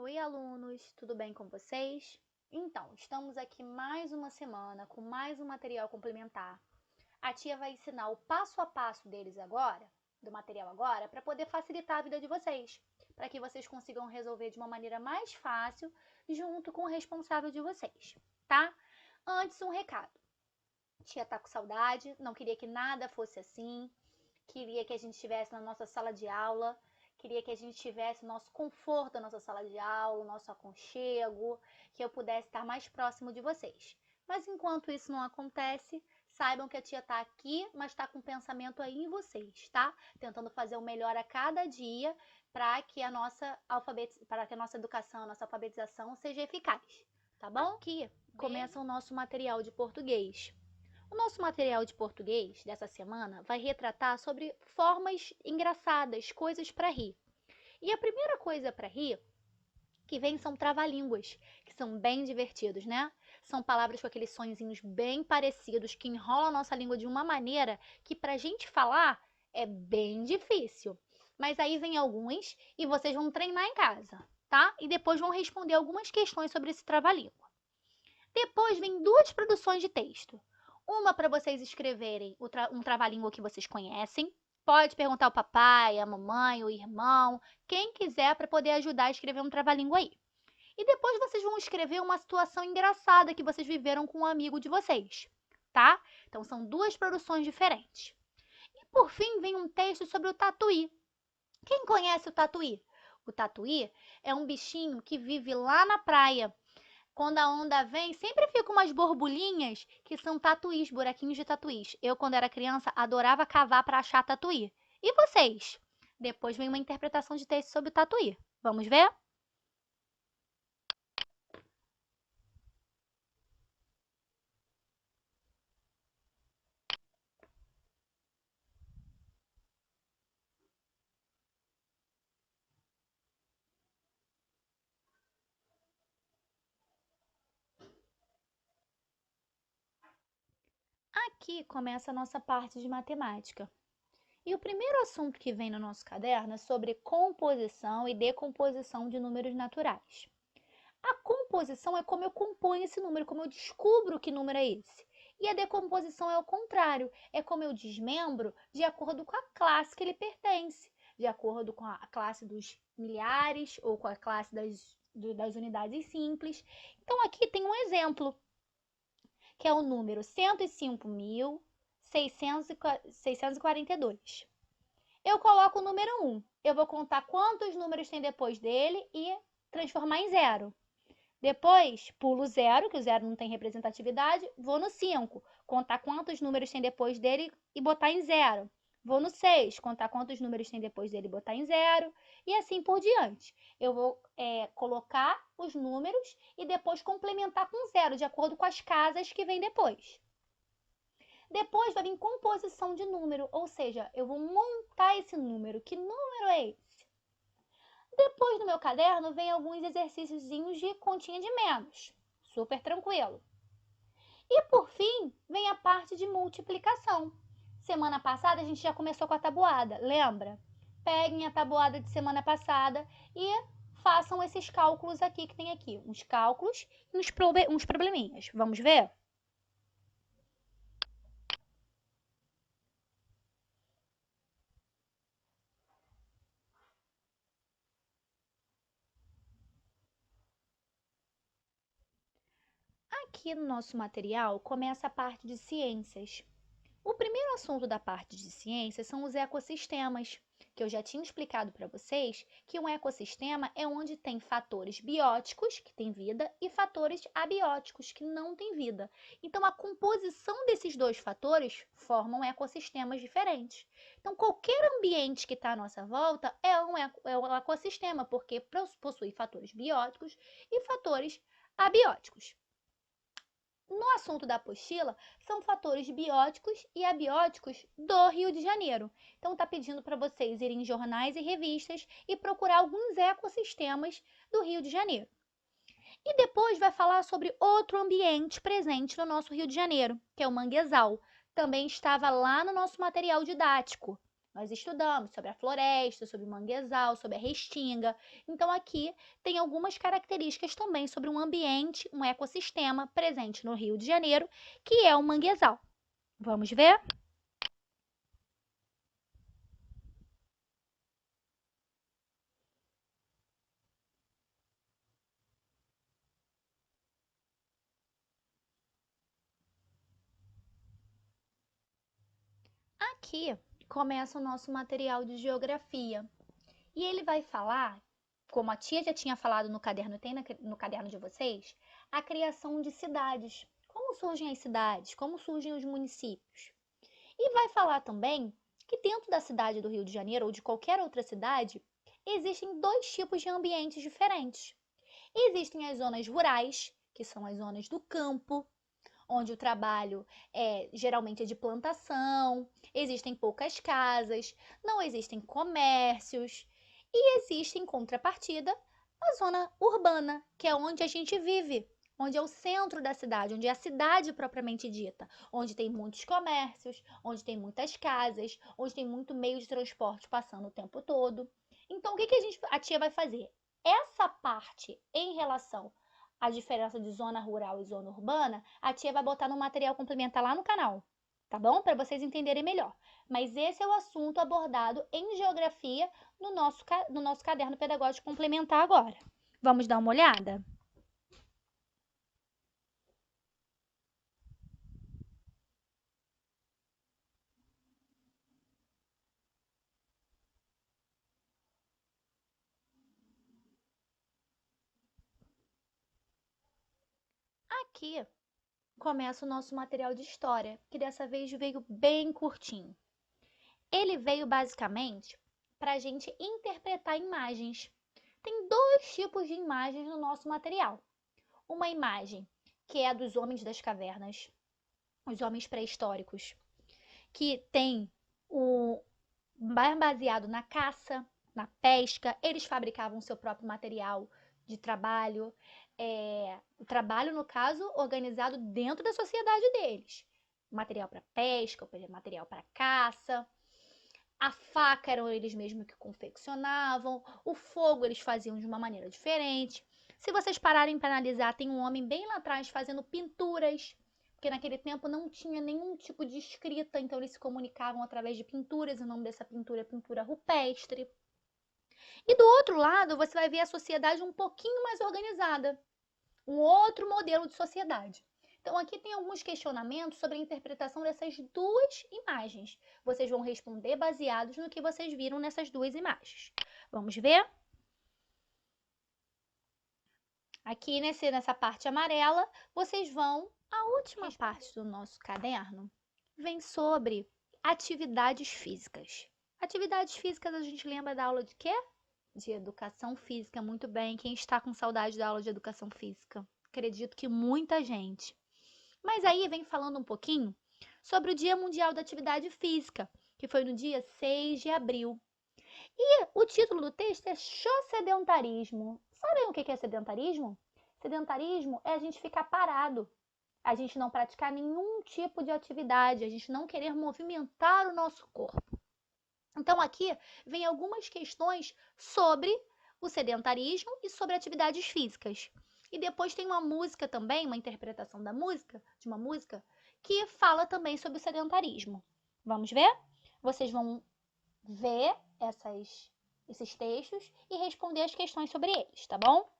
Oi, alunos, tudo bem com vocês? Então, estamos aqui mais uma semana com mais um material complementar. A tia vai ensinar o passo a passo do material agora, para poder facilitar a vida de vocês, para que vocês consigam resolver de uma maneira mais fácil junto com o responsável de vocês, tá? Antes, um recado. Tia tá com saudade, não queria que nada fosse assim, queria que a gente estivesse na nossa sala de aula, queria que a gente tivesse o nosso conforto na nossa sala de aula, o nosso aconchego, que eu pudesse estar mais próximo de vocês. Mas enquanto isso não acontece, saibam que a tia está aqui, mas está com o pensamento aí em vocês, tá? Tentando fazer o melhor a cada dia para que a nossa educação, a nossa alfabetização seja eficaz, tá bom? Aqui começa o nosso material de português. O nosso material de português dessa semana vai retratar sobre formas engraçadas, coisas para rir. E a primeira coisa para rir que vem são trava-línguas, que são bem divertidos, né? São palavras com aqueles sonzinhos bem parecidos que enrolam a nossa língua de uma maneira que para a gente falar é bem difícil. Mas aí vem alguns e vocês vão treinar em casa, tá? E depois vão responder algumas questões sobre esse trava-língua. Depois vem duas produções de texto. Uma para vocês escreverem um trava-língua que vocês conhecem. Pode perguntar ao papai, a mamãe, o irmão, quem quiser para poder ajudar a escrever um trava-língua aí. E depois vocês vão escrever uma situação engraçada que vocês viveram com um amigo de vocês, tá? Então são duas produções diferentes. E por fim vem um texto sobre o tatuí. Quem conhece o tatuí? O tatuí é um bichinho que vive lá na praia. Quando a onda vem, sempre ficam umas borbulhinhas que são tatuís, buraquinhos de tatuís. Eu, quando era criança, adorava cavar para achar tatuí. E vocês? Depois vem uma interpretação de texto sobre o tatuí. Vamos ver? Aqui começa a nossa parte de matemática. E o primeiro assunto que vem no nosso caderno é sobre composição e decomposição de números naturais. A composição é como eu componho esse número, como eu descubro que número é esse. E a decomposição é o contrário, é como eu desmembro de acordo com a classe que ele pertence, de acordo com a classe dos milhares ou com a classe das unidades simples. Então aqui tem um exemplo, que é o número 105.642. Eu coloco o número 1, eu vou contar quantos números tem depois dele e transformar em zero. Depois, pulo zero, que o zero não tem representatividade, vou no 5, contar quantos números tem depois dele e botar em zero. Vou no 6, contar quantos números tem depois dele e botar em zero, e assim por diante. Eu vou colocar os números e depois complementar com zero, de acordo com as casas que vem depois. Depois vai vir composição de número, ou seja, eu vou montar esse número. Que número é esse? Depois no meu caderno vem alguns exercíciozinhos de continha de menos, super tranquilo. E por fim, vem a parte de multiplicação. Semana passada a gente já começou com a tabuada, lembra? Peguem a tabuada de semana passada e façam esses cálculos aqui que tem aqui. Uns cálculos e uns probleminhas. Vamos ver? Aqui no nosso material começa a parte de ciências. O primeiro assunto da parte de ciências são os ecossistemas, que eu já tinha explicado para vocês que um ecossistema é onde tem fatores bióticos, que têm vida, e fatores abióticos, que não têm vida. Então, a composição desses dois fatores formam ecossistemas diferentes. Então, qualquer ambiente que está à nossa volta é um ecossistema, porque possui fatores bióticos e fatores abióticos. No assunto da apostila, são fatores bióticos e abióticos do Rio de Janeiro. Então, está pedindo para vocês irem em jornais e revistas e procurar alguns ecossistemas do Rio de Janeiro. E depois vai falar sobre outro ambiente presente no nosso Rio de Janeiro, que é o manguezal. Também estava lá no nosso material didático. Nós estudamos sobre a floresta, sobre o manguezal, sobre a restinga. Então, aqui tem algumas características também sobre um ambiente, um ecossistema presente no Rio de Janeiro, que é o manguezal. Vamos ver? Aqui começa o nosso material de geografia. E ele vai falar, como a tia já tinha falado no caderno, tem no caderno de vocês, a criação de cidades. Como surgem as cidades? Como surgem os municípios? E vai falar também que dentro da cidade do Rio de Janeiro ou de qualquer outra cidade, existem dois tipos de ambientes diferentes. Existem as zonas rurais, que são as zonas do campo, onde o trabalho geralmente é de plantação, existem poucas casas, não existem comércios e existe em contrapartida a zona urbana, que é onde a gente vive, onde é o centro da cidade, onde é a cidade propriamente dita, onde tem muitos comércios, onde tem muitas casas, onde tem muito meio de transporte passando o tempo todo. Então, o que a tia vai fazer? Essa parte em relação à diferença de zona rural e zona urbana, a tia vai botar no material complementar lá no canal, tá bom? Para vocês entenderem melhor. Mas esse é o assunto abordado em geografia no nosso caderno pedagógico complementar agora. Vamos dar uma olhada? Aqui começa o nosso material de história, que dessa vez veio bem curtinho. Ele veio basicamente para a gente interpretar imagens. Tem dois tipos de imagens no nosso material. Uma imagem que é a dos homens das cavernas, os homens pré-históricos, que tem o baseado na caça, na pesca, eles fabricavam seu próprio material de trabalho, o trabalho, no caso, organizado dentro da sociedade deles. Material para pesca, material para caça. A faca eram eles mesmos que confeccionavam, o fogo eles faziam de uma maneira diferente. Se vocês pararem para analisar, tem um homem bem lá atrás fazendo pinturas, porque naquele tempo não tinha nenhum tipo de escrita, então eles se comunicavam através de pinturas. O nome dessa pintura é pintura rupestre. E do outro lado, você vai ver a sociedade um pouquinho mais organizada, um outro modelo de sociedade. Então, aqui tem alguns questionamentos sobre a interpretação dessas duas imagens. Vocês vão responder baseados no que vocês viram nessas duas imagens. Vamos ver? Aqui nessa parte amarela, vocês vão... A última parte do nosso caderno vem sobre atividades físicas. Atividades físicas, a gente lembra da aula de quê? De educação física, muito bem. Quem está com saudade da aula de educação física? Acredito que muita gente. Mas aí vem falando um pouquinho sobre o Dia Mundial da Atividade Física, que foi no dia 6 de abril. E o título do texto é Sedentarismo. Sabem o que é sedentarismo? Sedentarismo é a gente ficar parado, a gente não praticar nenhum tipo de atividade, a gente não querer movimentar o nosso corpo. Então, aqui vem algumas questões sobre o sedentarismo e sobre atividades físicas. E depois tem uma música também, uma interpretação da música, de uma música, que fala também sobre o sedentarismo. Vamos ver? Vocês vão ver esses textos e responder as questões sobre eles, tá bom?